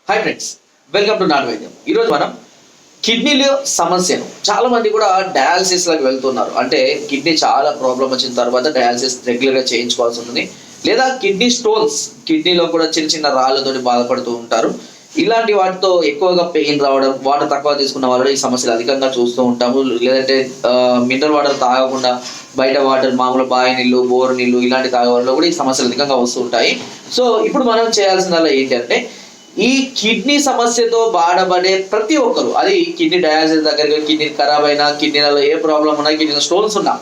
Hi friends, welcome to not వైద్యం. ఈరోజు మనం కిడ్నీలో సమస్యను చాలా మంది కూడా డయాలసిస్లకు వెళ్తున్నారు. అంటే కిడ్నీ చాలా ప్రాబ్లం వచ్చిన తర్వాత డయాలసిస్ రెగ్యులర్గా చేయించుకోవాల్సి ఉంటుంది. లేదా కిడ్నీ స్టోన్స్, కిడ్నీలో కూడా చిన్న చిన్న రాళ్ళతో బాధపడుతూ ఉంటారు. ఇలాంటి వాటితో ఎక్కువగా పెయిన్ రావడం, వాటర్ తక్కువ తీసుకున్న వాళ్ళు ఈ సమస్యలు అధికంగా చూస్తూ ఉంటాము. లేదంటే మినరల్ వాటర్ తాగకుండా బయట వాటర్, మామూలు బావి నీళ్ళు, బోరు నీళ్ళు ఇలాంటి తాగే వాళ్ళలో కూడా ఈ సమస్యలు అధికంగా వస్తూ ఉంటాయి. సో ఇప్పుడు మనం చేయాల్సిందల్లా ఏంటంటే, ఈ కిడ్నీ సమస్యతో బాధపడే ప్రతి ఒక్కరు, అది కిడ్నీ డయాలసిస్ దగ్గర, కిడ్నీ ఖరాబ్ అయినా, కిడ్నీలలో ఏ ప్రాబ్లం ఉన్నా, కిడ్నీలో స్టోన్స్ ఉన్నా,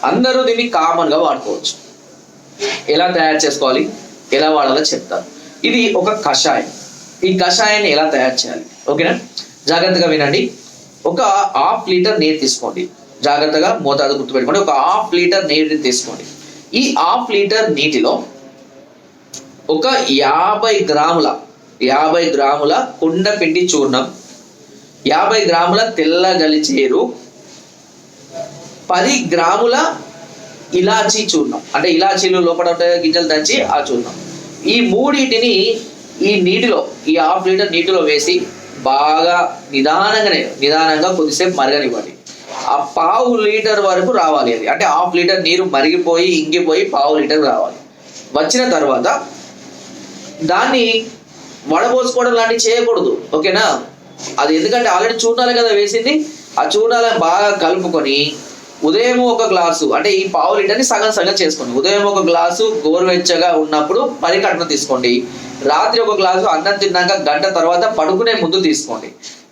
అందరూ దీన్ని కామన్గా వాడుకోవచ్చు. ఎలా తయారు చేసుకోవాలి, ఎలా వాడాలో చెప్తాను. ఇది ఒక కషాయం. ఈ కషాయాన్ని ఎలా తయారు చేయాలి, ఓకేనా? జాగ్రత్తగా వినండి. ఒక 1/2 లీటర్ నీరు తీసుకోండి. జాగ్రత్తగా మోతాదు గుర్తుపెట్టుకోండి. ఒక 1/2 లీటర్ నీరు తీసుకోండి. ఈ 1/2 లీటర్ నీటిలో ఒక 50 గ్రాముల కుండపిండి చూర్ణం, 50 గ్రాముల తెల్ల గలిచేరు, 10 గ్రాముల ఇలాచీ చూర్ణం, అంటే ఇలాచీలు లోపల గింజలు దంచి ఆ చూర్ణం, ఈ మూడింటిని ఈ నీటిలో, ఈ 1/2 లీటర్ నీటిలో వేసి బాగా నిదానంగా కొద్దిసేపు మరగనివ్వండి. ఆ 1/2 లీటర్ వరకు రావాలి అది. అంటే 1/2 లీటర్ నీరు మరిగిపోయి ఇంగిపోయి 1/2 లీటర్ రావాలి. వచ్చిన తర్వాత దాన్ని వడపోసుకోవడం లాంటివి చేయకూడదు, ఓకేనా? అది ఎందుకంటే ఆల్రెడీ చూర్ణాలే కదా వేసింది. ఆ చూర్ణాలను బాగా కలుపుకొని ఉదయం ఒక గ్లాసు, అంటే ఈ 1/2 లీటర్ని సగం చేసుకోండి. ఉదయం ఒక గ్లాసు గోరువెచ్చగా ఉన్నప్పుడు పరికట్నం తీసుకోండి. రాత్రి ఒక గ్లాసు అన్నం తిన్నాక గంట తర్వాత పడుకునే ముందు తీసుకోండి.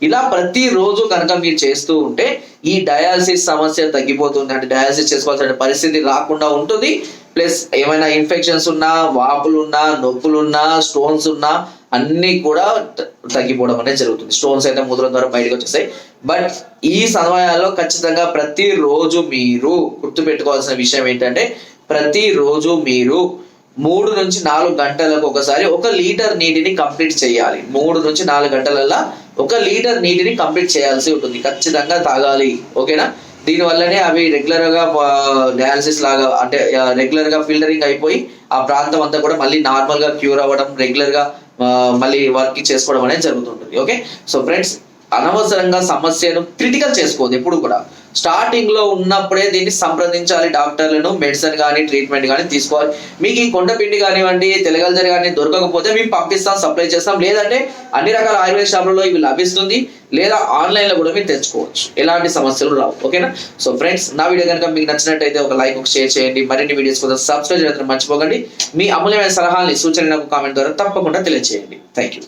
ఇలా ప్రతిరోజు కనుక మీరు చేస్తూ ఉంటే ఈ డయాలసిస్ సమస్య తగ్గిపోతుంది. అంటే డయాలసిస్ చేసుకోవాల్సిన పరిస్థితి రాకుండా ఉంటుంది. ప్లస్ ఏమైనా ఇన్ఫెక్షన్స్ ఉన్నా, వాపులున్నా, నొప్పులున్నా, స్టోన్స్ ఉన్నా అన్నీ కూడా తగ్గిపోవడం అనేది జరుగుతుంది. స్టోన్స్ అయితే మూత్రం ద్వారా బయటకు వచ్చేస్తాయి. బట్ ఈ సమయాల్లో ఖచ్చితంగా ప్రతిరోజు మీరు గుర్తుపెట్టుకోవాల్సిన విషయం ఏంటంటే, ప్రతిరోజు మీరు 3 నుంచి 4 గంటలకు ఒకసారి 1 లీటర్ నీటిని కంప్లీట్ చేయాలి. 3 నుంచి 4 గంటలల్లో 1 లీటర్ నీటిని కంప్లీట్ చేయాల్సి ఉంటుంది. ఖచ్చితంగా తాగాలి, ఓకేనా? దీనివల్లనే అవి రెగ్యులర్గా డయాలసిస్ లాగా, అంటే రెగ్యులర్గా ఫిల్టరింగ్ అయిపోయి ఆ ప్రాంతం అంతా కూడా మళ్ళీ నార్మల్గా క్యూర్ అవ్వడం, రెగ్యులర్గా మళ్ళీ వర్క్ చేసుకోవడం అనేది జరుగుతుంటుంది. ఓకే, సో ఫ్రెండ్స్, అనవసరంగా సమస్యను క్రిటికల్ చేసుకోవద్దు. ఎప్పుడు కూడా స్టార్టింగ్ లో ఉన్నప్పుడే దీన్ని సంప్రదించాలి. డాక్టర్లను, మెడిసిన్ కానీ, ట్రీట్మెంట్ కానీ తీసుకోవాలి. మీకు ఈ కొండపిండి కానివ్వండి, తెలగల్జరి కానీ దొరకకపోతే మేము పంపిస్తాం, సప్లై చేస్తాం. లేదంటే అన్ని రకాల ఆయుర్వేద షాపులలో ఇవి లభిస్తుంది. లేదా ఆన్లైన్ లో కూడా మీరు తెచ్చుకోవచ్చు. ఎలాంటి సమస్యలు రావు, ఓకేనా? సో ఫ్రెండ్స్, నా వీడియో కనుక మీకు నచ్చినట్టయితే ఒక లైక్, ఒక షేర్ చేయండి. మరిన్ని వీడియోస్ కోసం సబ్స్క్రైబ్ చేయడం మర్చిపోకండి. మీ అమూల్యమైన సలహాలని, సూచనలు నాకు కామెంట్ ద్వారా తప్పకుండా తెలియజేయండి. Thank you.